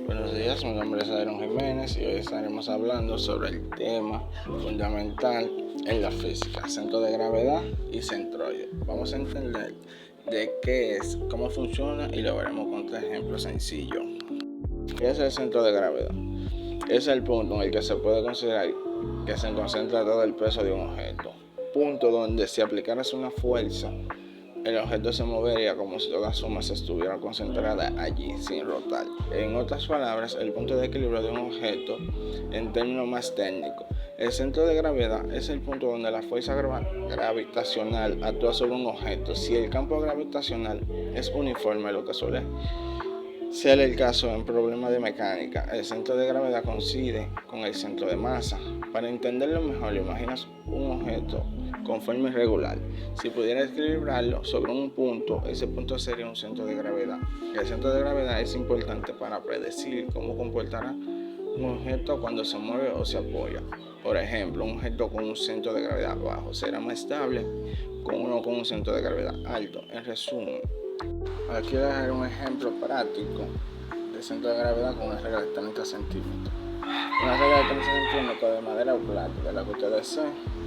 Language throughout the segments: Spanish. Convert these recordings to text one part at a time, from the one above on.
Buenos días, mi nombre es Aaron Jiménez y hoy estaremos hablando sobre el tema fundamental en la física, centro de gravedad y centroide. Vamos a entender de qué es, cómo funciona y lo veremos con tres ejemplos sencillos. ¿Qué es el centro de gravedad? Es el punto en el que se puede considerar que se concentra todo el peso de un objeto, punto donde si aplicaras una fuerza, el objeto se movería como si toda su masa estuviera concentrada allí, sin rotar. En otras palabras, el punto de equilibrio de un objeto, en términos más técnicos, el centro de gravedad es el punto donde la fuerza gravitacional actúa sobre un objeto. Si el campo gravitacional es uniforme, lo que suele ser el caso en problemas de mecánica, el centro de gravedad coincide con el centro de masa. Para entenderlo mejor, imaginas un objeto con forma irregular. Si pudiera equilibrarlo sobre un punto, ese punto sería un centro de gravedad. El centro de gravedad es importante para predecir cómo comportará un objeto cuando se mueve o se apoya. Por ejemplo, un objeto con un centro de gravedad bajo será más estable que uno con un centro de gravedad alto. En resumen, aquí voy a dejar un ejemplo práctico de centro de gravedad con una regla de 30 centímetros. Una regla de 30 centímetros de madera o plástico, la que ustedes deseen.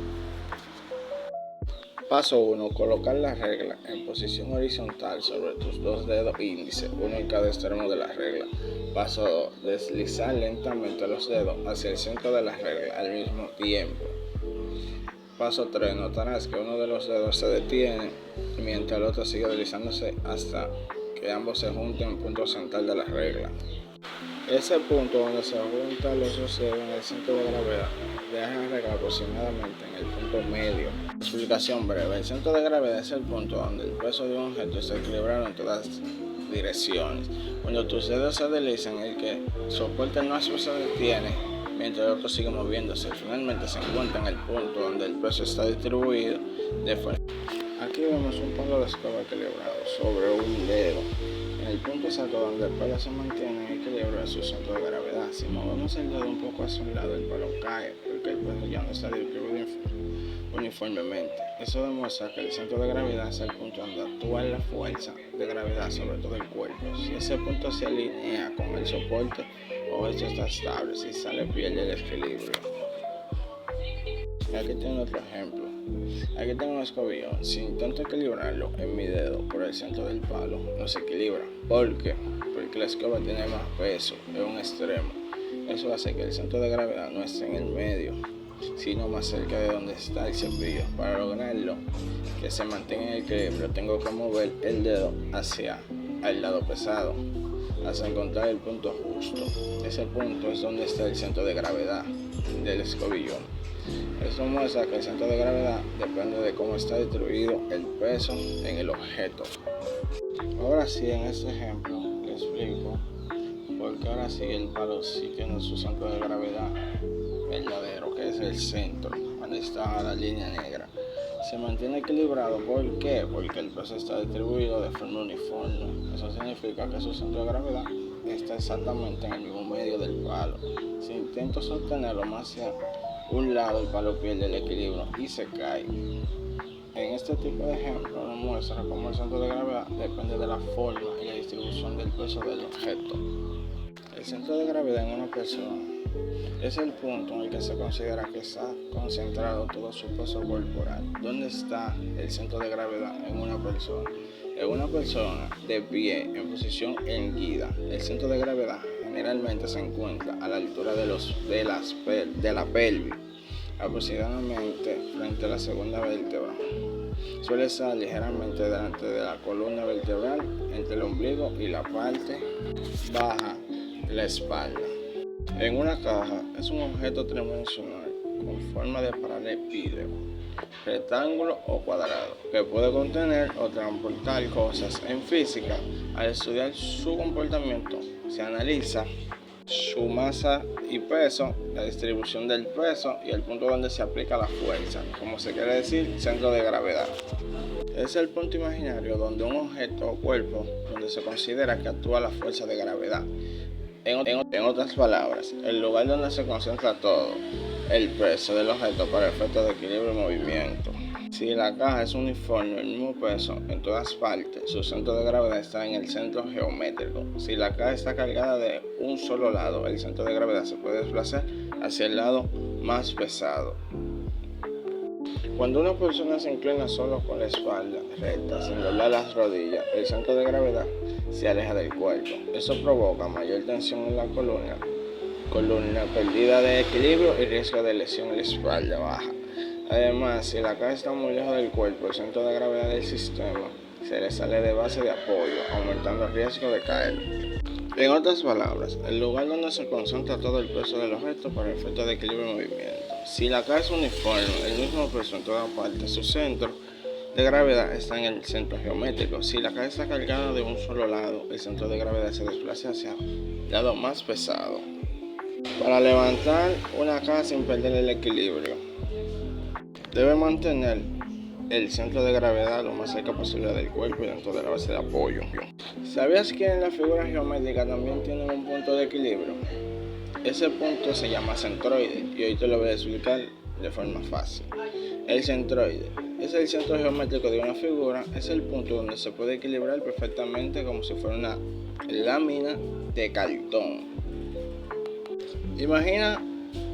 Paso 1. Colocar la regla en posición horizontal sobre tus dos dedos índices, uno en cada extremo de la regla. Paso 2. Deslizar lentamente los dedos hacia el centro de la regla al mismo tiempo. Paso 3. Notarás que uno de los dedos se detiene mientras el otro sigue deslizándose hasta que ambos se junten en el punto central de la regla. Ese punto donde se juntan los dos dedos en el centro de gravedad deja la regla aproximadamente en el punto medio. Explicación breve. El centro de gravedad es el punto donde el peso de un objeto está equilibrado en todas direcciones. Cuando tus dedos se deslizan, el que soporta el máximo se detiene mientras el otro sigue moviéndose. Finalmente se encuentra en el punto donde el peso está distribuido de forma. Aquí vemos un palo de escoba equilibrado sobre un dedo. En el punto exacto donde el palo se mantiene en equilibrio es su centro de gravedad. Si movemos el dedo un poco hacia un lado, el palo cae porque el peso ya no está distribuido uniformemente. Eso demuestra que el centro de gravedad es el punto donde actúa la fuerza de gravedad sobre todo el cuerpo. Si ese punto se alinea con el soporte o esto está estable, si sale pierde el equilibrio. Aquí tengo otro ejemplo. Aquí tengo un escobillón. Si intento equilibrarlo en mi dedo por el centro del palo, no se equilibra. ¿Por qué? Porque la escoba tiene más peso en un extremo. Eso hace que el centro de gravedad no esté en el medio, sino más cerca de donde está el cepillo. Para lograrlo, que se mantenga en equilibrio, tengo que mover el dedo hacia el lado pesado hasta encontrar el punto justo. Ese punto es donde está el centro de gravedad del escobillón. Esto muestra que el centro de gravedad depende de cómo está distribuido el peso en el objeto. Ahora sí, en este ejemplo le explico porque ahora sí el palo sí tiene su centro de gravedad verdadero, que es el centro, donde está la línea negra. Se mantiene equilibrado. ¿Por qué? Porque el peso está distribuido de forma uniforme. Eso significa que su centro de gravedad está exactamente en el mismo medio del palo. Si intento sostenerlo más hacia un lado, el palo pierde el equilibrio y se cae. En este tipo de ejemplo nos muestra cómo el centro de gravedad depende de la forma y la distribución del peso del objeto. El centro de gravedad en una persona es el punto en el que se considera que está concentrado todo su peso corporal. ¿Dónde está el centro de gravedad en una persona? En una persona de pie, en posición erguida, el centro de gravedad generalmente se encuentra a la altura de la pelvis, aproximadamente frente a la segunda vértebra. Suele estar ligeramente delante de la columna vertebral, entre el ombligo y la parte baja de la espalda. En una caja es un objeto tridimensional con forma de paralelepípedo, rectángulo o cuadrado, que puede contener o transportar cosas. En física, al estudiar su comportamiento, se analiza su masa y peso, la distribución del peso y el punto donde se aplica la fuerza, como se quiere decir, centro de gravedad. Es el punto imaginario donde un objeto o cuerpo donde se considera que actúa la fuerza de gravedad. En otras palabras, el lugar donde se concentra todo. el peso del objeto para efectos de equilibrio y movimiento. Si la caja es uniforme, el mismo peso en todas partes, su centro de gravedad está en el centro geométrico. Si la caja está cargada de un solo lado, el centro de gravedad se puede desplazar hacia el lado más pesado. Cuando una persona se inclina solo con la espalda recta, sin doblar las rodillas, el centro de gravedad se aleja del cuerpo. Eso provoca mayor tensión en la columna, pérdida de equilibrio y riesgo de lesión en la espalda baja. Además, si la caja está muy lejos del cuerpo, el centro de gravedad del sistema se le sale de base de apoyo, aumentando el riesgo de caer. En otras palabras, el lugar donde se concentra todo el peso del objeto para el efecto de equilibrio y movimiento. Si la caja es uniforme, el mismo peso en todas partes, su centro de gravedad está en el centro geométrico. Si la caja está cargada de un solo lado, el centro de gravedad se desplaza hacia el lado más pesado. Para levantar una caja sin perder el equilibrio, debe mantener el centro de gravedad lo más cerca posible del cuerpo y dentro de la base de apoyo. ¿Sabías que en la figura geométrica también tienen un punto de equilibrio? Ese punto se llama centroide y hoy te lo voy a explicar de forma fácil. El centroide es el centro geométrico de una figura, es el punto donde se puede equilibrar perfectamente como si fuera una lámina de cartón. Imagina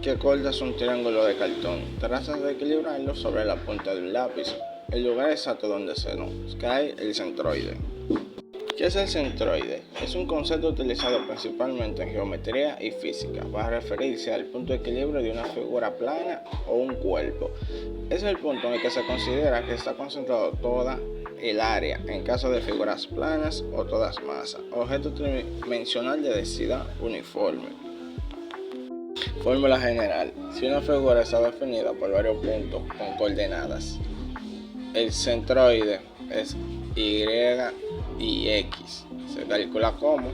que cortas un triángulo de cartón, tratas de equilibrarlo sobre la punta de un lápiz, el lugar exacto donde se nos cae el centroide. ¿Qué es el centroide? Es un concepto utilizado principalmente en geometría y física para referirse al punto de equilibrio de una figura plana o un cuerpo. Es el punto en el que se considera que está concentrado toda el área en caso de figuras planas o todas masas, objeto tridimensional de densidad uniforme. Fórmula general. Si una figura está definida por varios puntos con coordenadas, el centroide es Y y X. Se calcula como.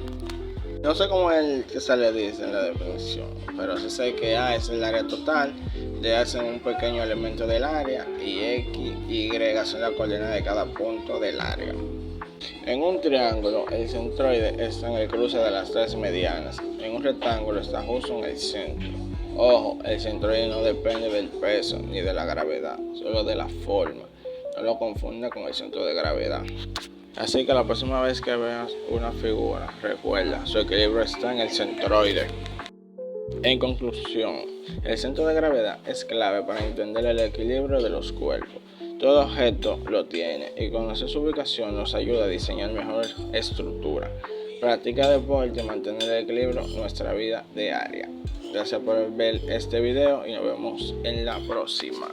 No sé cómo es el que se le dice en la definición, pero sí sé que A es el área total, D es un pequeño elemento del área y X y Y son las coordenadas de cada punto del área. En un triángulo, el centroide está en el cruce de las tres medianas. En un rectángulo está justo en el centro. Ojo, el centroide no depende del peso ni de la gravedad, solo de la forma. No lo confunda con el centro de gravedad. Así que la próxima vez que veas una figura, recuerda, su equilibrio está en el centroide. En conclusión, el centro de gravedad es clave para entender el equilibrio de los cuerpos. Todo objeto lo tiene y conocer su ubicación nos ayuda a diseñar mejor estructura. Practica deporte y mantener el equilibrio en nuestra vida diaria. Gracias por ver este video y nos vemos en la próxima.